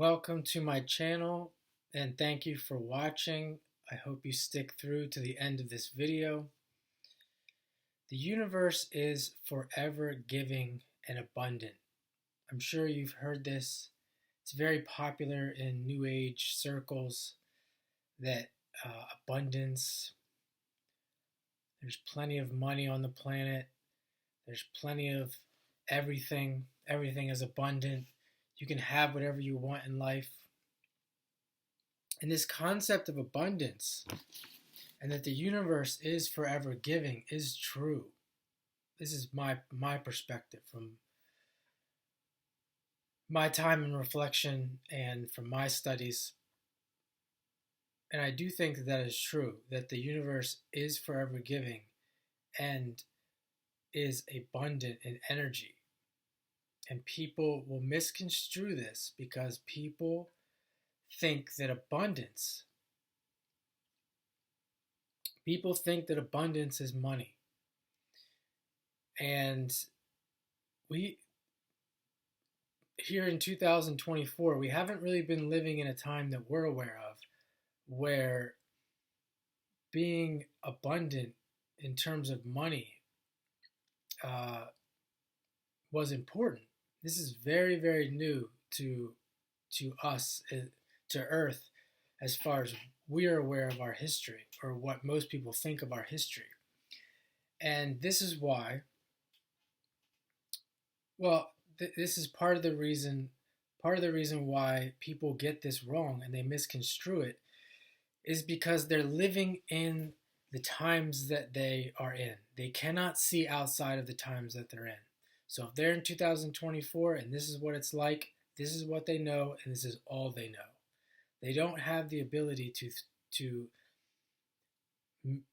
Welcome to my channel and thank you for watching. I hope you stick through to the end of this video. The universe is forever giving and abundant. I'm sure you've heard this. It's very popular in New Age circles that abundance, there's plenty of money on the planet, there's plenty of everything, everything is abundant. You can have whatever you want in life. And this concept of abundance and that the universe is forever giving is true. This is my perspective from my time in reflection and from my studies. And I do think that is true, that the universe is forever giving and is abundant in energy. And people will misconstrue this because people think that abundance is money. And we here in 2024, we haven't really been living in a time that we're aware of where being abundant in terms of money was important. This is very, very new to us, to Earth, as far as we are aware of our history, or what most people think of our history. And this is why, this is part of the reason why people get this wrong and they misconstrue it, is because they're living in the times that they are in. They cannot see outside of the times that they're in. So if they're in 2024 and this is what it's like, this is what they know, and this is all they know. They don't have the ability to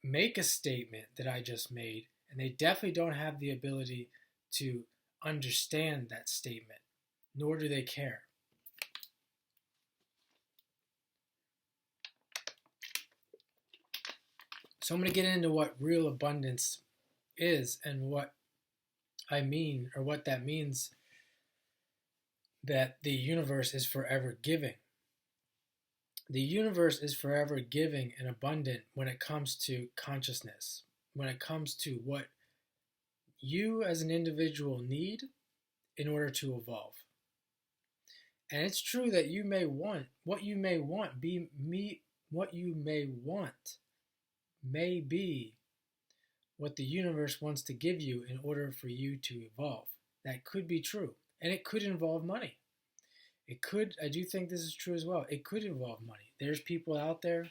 make a statement that I just made, and they definitely don't have the ability to understand that statement, nor do they care. So I'm going to get into what real abundance is and what I mean, or what that means, that the universe is forever giving. The universe is forever giving and abundant when it comes to consciousness, when it comes to what you as an individual need in order to evolve. And it's true that what you may want may be what the universe wants to give you in order for you to evolve. That could be true. And it could involve money. I do think this is true as well. It could involve money. There's people out there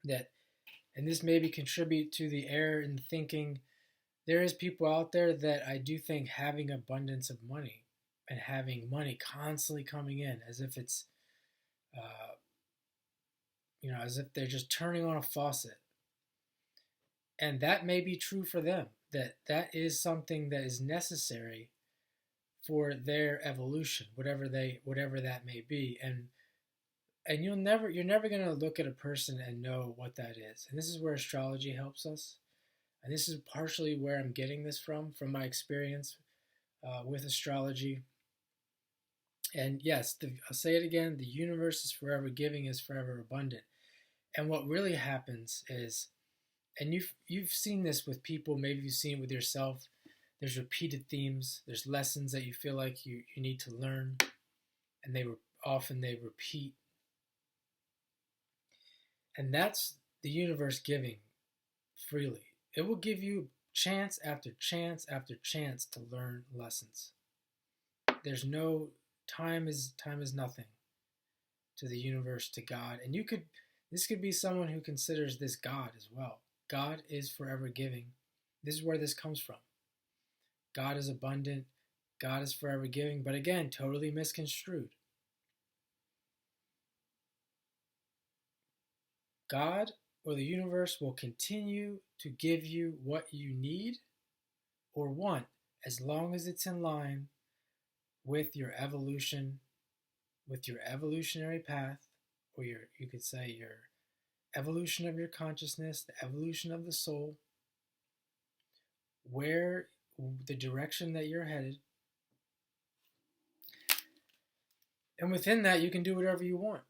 that, and this maybe contribute to the error in thinking, there is people out there that I do think having abundance of money and having money constantly coming in as if it's, as if they're just turning on a faucet. And that may be true for them, that is something that is necessary for their evolution, whatever that may be. And you're never going to look at a person and know what that is. And this is where astrology helps us. And this is partially where I'm getting this from my experience with astrology. And yes, I'll say it again, the universe is forever giving, is forever abundant. And what really happens is, and you've seen this with people, maybe you've seen it with yourself, there's repeated themes, there's lessons that you feel like you need to learn, and they repeat. And that's the universe giving freely. It will give you chance after chance after chance to learn lessons. There's no time is nothing to the universe, to God. And this could be someone who considers this God as well. God is forever giving. This is where this comes from. God is abundant. God is forever giving. But again, totally misconstrued. God or the universe will continue to give you what you need or want as long as it's in line with your evolution, with your evolutionary path, or you could say your evolution of your consciousness, the evolution of the soul, where the direction that you're headed. And within that, you can do whatever you want.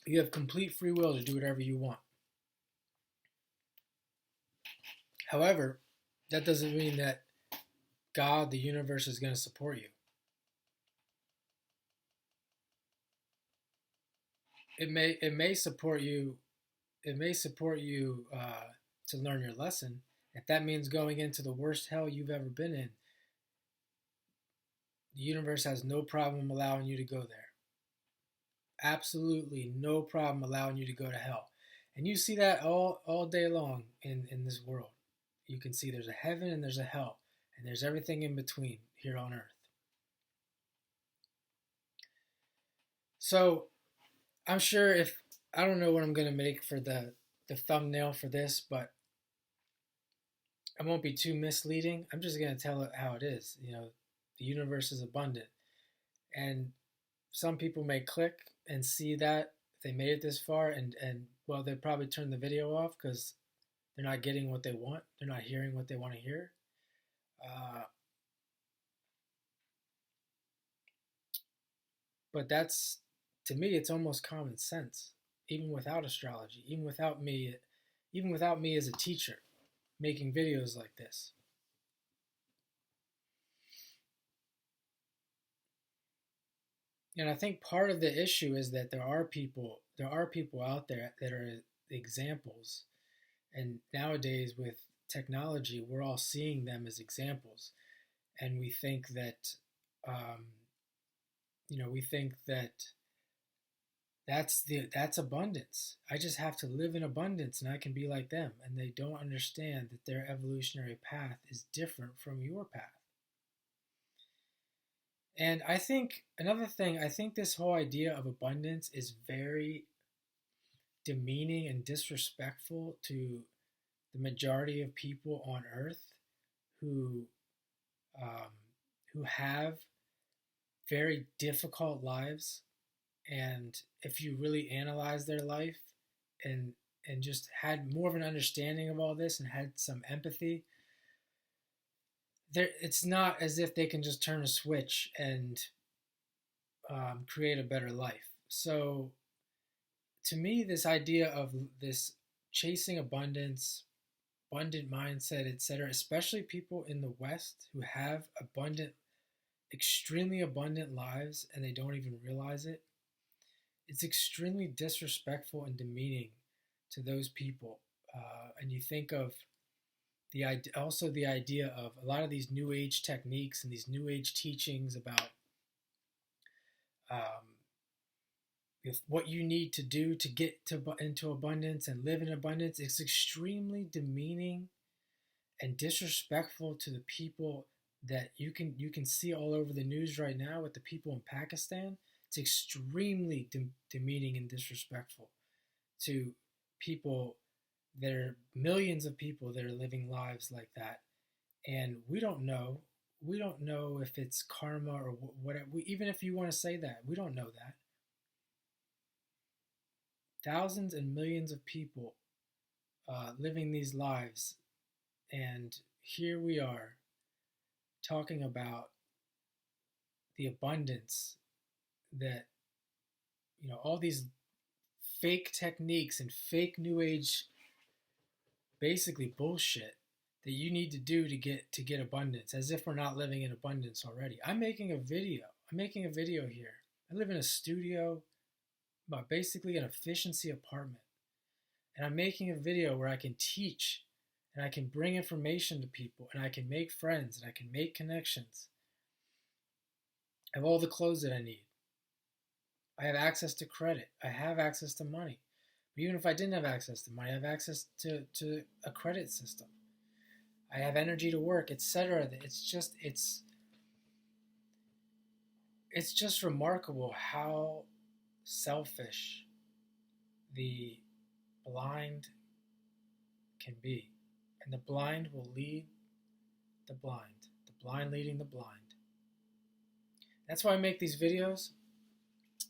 You have complete free will to do whatever you want. However, that doesn't mean that God, the universe, is going to support you. It may support you. It may support you to learn your lesson. If that means going into the worst hell you've ever been in, the universe has no problem allowing you to go there. Absolutely no problem allowing you to go to hell. And you see that all day long in this world. You can see there's a heaven and there's a hell, and there's everything in between here on earth. So I'm sure I don't know what I'm going to make for the thumbnail for this, but I won't be too misleading. I'm just going to tell it how it is. The universe is abundant. And some people may click and see that they made it this far, and well, they probably turn the video off because they're not getting what they want. They're not hearing what they want to hear. But that's, to me, it's almost common sense, even without astrology, even without me as a teacher making videos like this. And I think part of the issue is that there are people out there that are examples. And nowadays with technology, we're all seeing them as examples. And we think that, that's abundance. I just have to live in abundance and I can be like them. And they don't understand that their evolutionary path is different from your path. And I think this whole idea of abundance is very demeaning and disrespectful to the majority of people on Earth who have very difficult lives. And if you really analyze their life and just had more of an understanding of all this and had some empathy, it's not as if they can just turn a switch and create a better life. So to me, this idea of this chasing abundant mindset, etc., especially people in the West who have extremely abundant lives and they don't even realize it, it's extremely disrespectful and demeaning to those people. And you think of the idea of a lot of these New Age techniques and these New Age teachings about what you need to do to get into abundance and live in abundance. It's extremely demeaning and disrespectful to the people that you can see all over the news right now with the people in Pakistan. It's extremely demeaning and disrespectful to people. There are millions of people that are living lives like that, and we don't know if it's karma or whatever. Even if you want to say that, we don't know that. Thousands and millions of people living these lives, and here we are talking about the abundance that, all these fake techniques and fake New Age, basically bullshit that you need to do to get abundance, as if we're not living in abundance already. I'm making a video here. I live in a studio, but basically an efficiency apartment. And I'm making a video where I can teach and I can bring information to people and I can make friends and I can make connections. I have all the clothes that I need. I have access to credit. I have access to money. But even if I didn't have access to money, I have access to a credit system. I have energy to work, etc. It's just remarkable how selfish the blind can be. And the blind will lead the blind leading the blind. That's why I make these videos.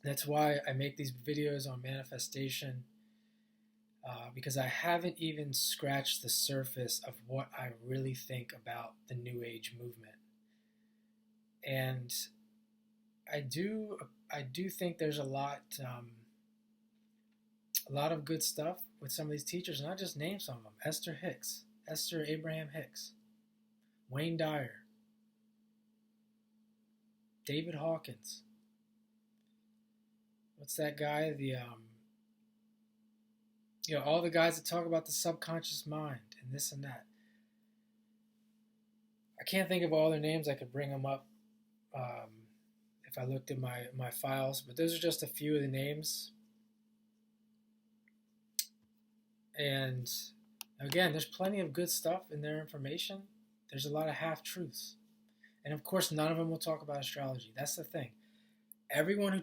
That's why I make these videos on manifestation, because I haven't even scratched the surface of what I really think about the New Age movement. And I do think there's a lot of good stuff with some of these teachers, and I just name some of them: Esther Abraham Hicks, Wayne Dyer, David Hawkins. What's that guy? All the guys that talk about the subconscious mind and this and that. I can't think of all their names. I could bring them up if I looked at my files, but those are just a few of the names. And again, there's plenty of good stuff in their information. There's a lot of half-truths. And of course, none of them will talk about astrology. That's the thing. Everyone in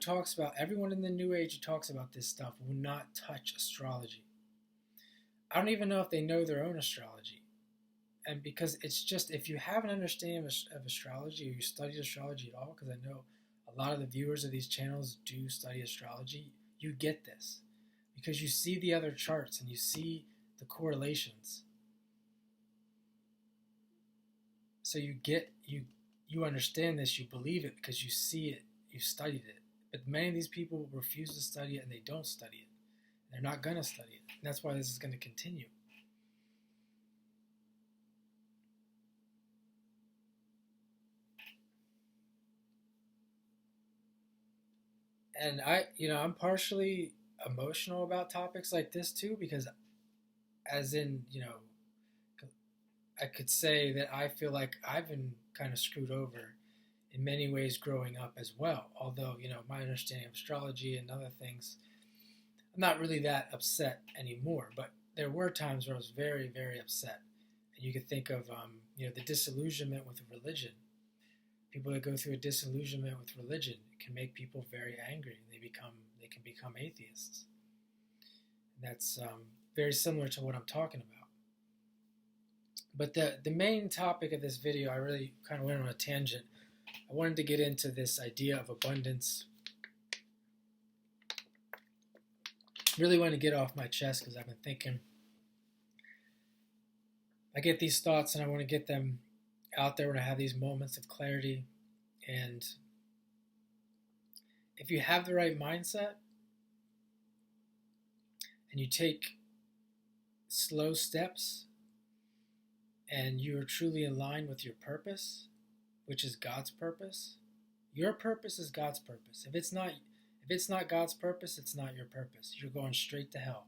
the New Age who talks about this stuff will not touch astrology. I don't even know if they know their own astrology. And because it's just, if you have an understanding of astrology, or you study astrology at all, because I know a lot of the viewers of these channels do study astrology, you get this. Because you see the other charts and you see the correlations. So you understand this, you believe it because you see it, you've studied it. But many of these people refuse to study it and they don't study it. They're not going to study it. And that's why this is going to continue. And I'm partially emotional about topics like this too, because as in, I could say that I feel like I've been kind of screwed over in many ways growing up as well. Although, my understanding of astrology and other things, I'm not really that upset anymore. But there were times where I was very, very upset. And you could think of, the disillusionment with religion. People that go through a disillusionment with religion can make people very angry. They can become atheists. And that's very similar to what I'm talking about. But the main topic of this video, I really kind of went on a tangent. I wanted to get into this idea of abundance. Really want to get off my chest because I've been thinking. I get these thoughts and I want to get them out there when I have these moments of clarity. And if you have the right mindset and you take slow steps and you are truly in line with your purpose, which is God's purpose, your purpose is God's purpose. If it's not God's purpose, it's not your purpose. You're going straight to hell.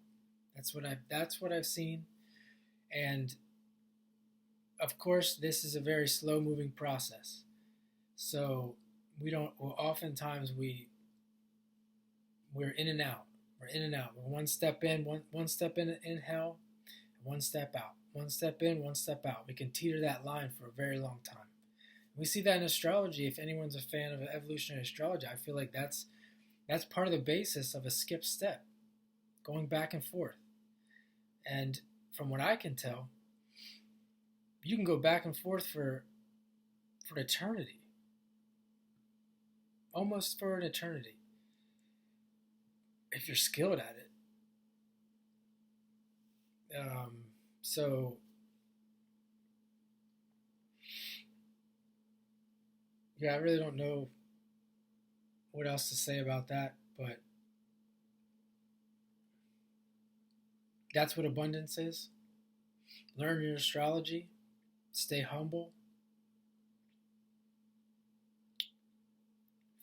That's what I've seen. And of course, this is a very slow-moving process. So oftentimes we're in and out. We're in and out. We're one step in hell, and one step out. One step in, one step out. We can teeter that line for a very long time. We see that in astrology. If anyone's a fan of evolutionary astrology, I feel like that's part of the basis of a skip step, going back and forth. And from what I can tell, you can go back and forth for eternity. Almost for an eternity. If you're skilled at it. So yeah, I really don't know what else to say about that, but that's what abundance is. Learn your astrology, stay humble,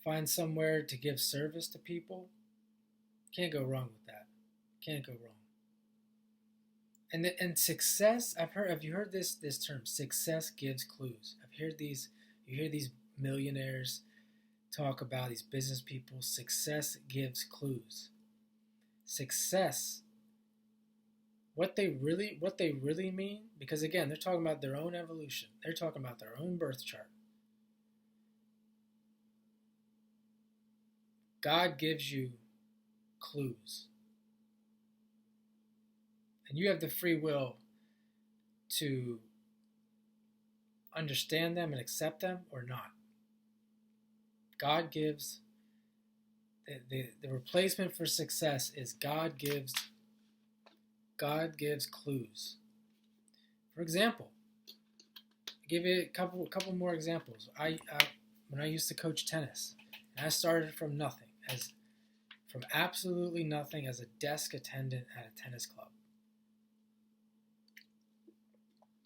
find somewhere to give service to people. Can't go wrong with that. Can't go wrong. And success, have you heard this term? Success gives clues. You hear these millionaires talk about, these business people. Success gives clues. Success, what they really mean, because again, they're talking about their own evolution. They're talking about their own birth chart. God gives you clues. And you have the free will to understand them and accept them or not. God gives, the replacement for success is God gives clues. For example, I'll give you a couple more examples. when I used to coach tennis. And I started from nothing, from absolutely nothing, as a desk attendant at a tennis club.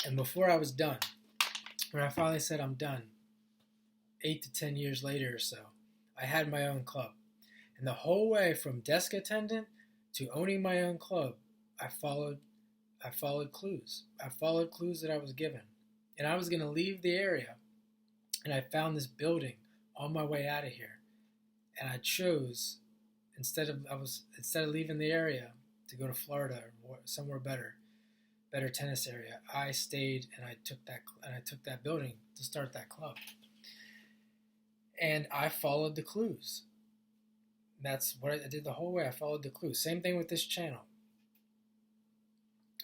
And before I was done, when I finally said I'm done, 8 to 10 years later or so, I had my own club. And the whole way from desk attendant to owning my own club, I followed clues. I followed clues that I was given. And I was going to leave the area, and I found this building on my way out of here. And I chose, instead of leaving the area to go to Florida or somewhere better tennis area, I stayed and I took that building to start that club. And I followed the clues. That's what I did the whole way. I followed the clues. Same thing with this channel.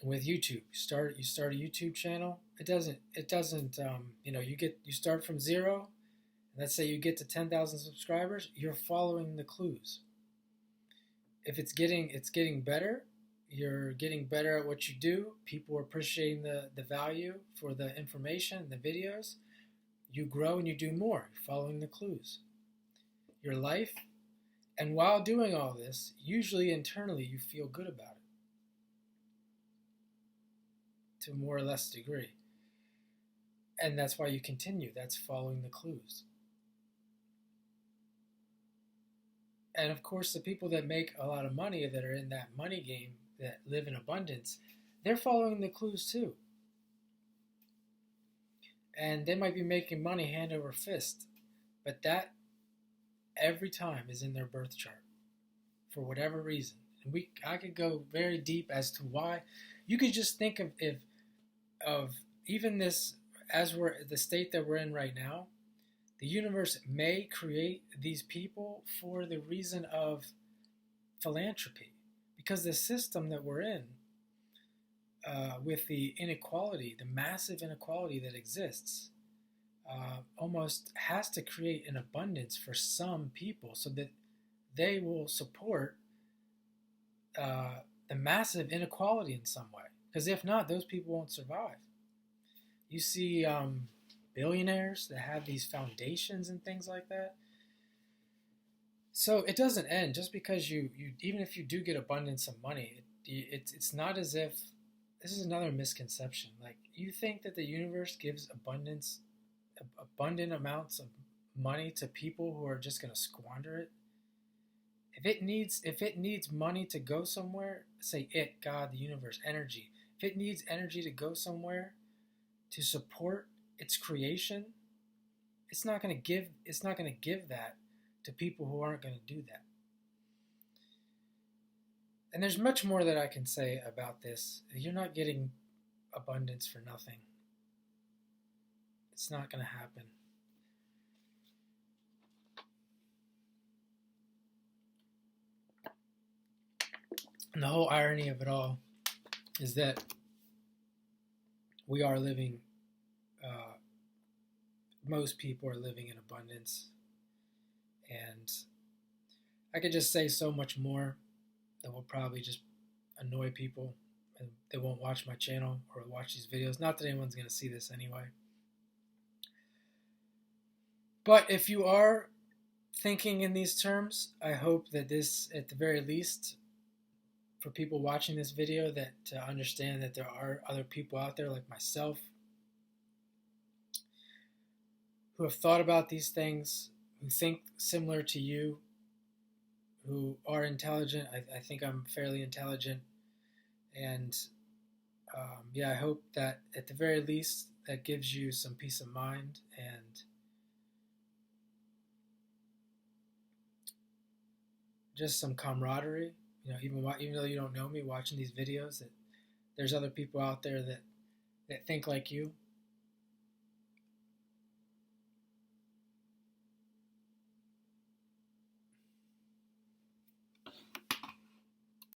With YouTube, you start a YouTube channel. It doesn't. You start from zero. Let's say you get to 10,000 subscribers. You're following the clues. If it's getting better, you're getting better at what you do. People are appreciating the value for the information, the videos. You grow and you do more, following the clues. Your life, and while doing all this, usually internally you feel good about it, to more or less degree. And that's why you continue. That's following the clues. And of course, the people that make a lot of money, that are in that money game, that live in abundance, they're following the clues too. And they might be making money hand over fist, but that every time is in their birth chart for whatever reason. And I could go very deep as to why. You could just think of even this, as we're the state that we're in right now. The universe may create these people for the reason of philanthropy, because the system that we're in, with the inequality, the massive inequality that exists, almost has to create an abundance for some people so that they will support the massive inequality in some way. Because if not, those people won't survive. You see billionaires that have these foundations and things like that. So it doesn't end just because you even if you do get abundance of money. It's not as if, this is another misconception. Like, you think that the universe gives abundant amounts of money to people who are just going to squander it. If it needs money to go somewhere, say it, God, the universe, energy. If it needs energy to go somewhere to support its creation, it's not going to give that to people who aren't going to do that. And there's much more that I can say about this. You're not getting abundance for nothing. It's not going to happen. And the whole irony of it all is that we are living, most people are living in abundance. And I could just say so much more that will probably just annoy people, and they won't watch my channel or watch these videos. Not that anyone's going to see this anyway. But if you are thinking in these terms, I hope that this, at the very least, for people watching this video, that to understand that there are other people out there like myself who have thought about these things, who think similar to you, who are intelligent. I think I'm fairly intelligent. And I hope that at the very least that gives you some peace of mind and just some camaraderie. Even though you don't know me, watching these videos, that there's other people out there that think like you,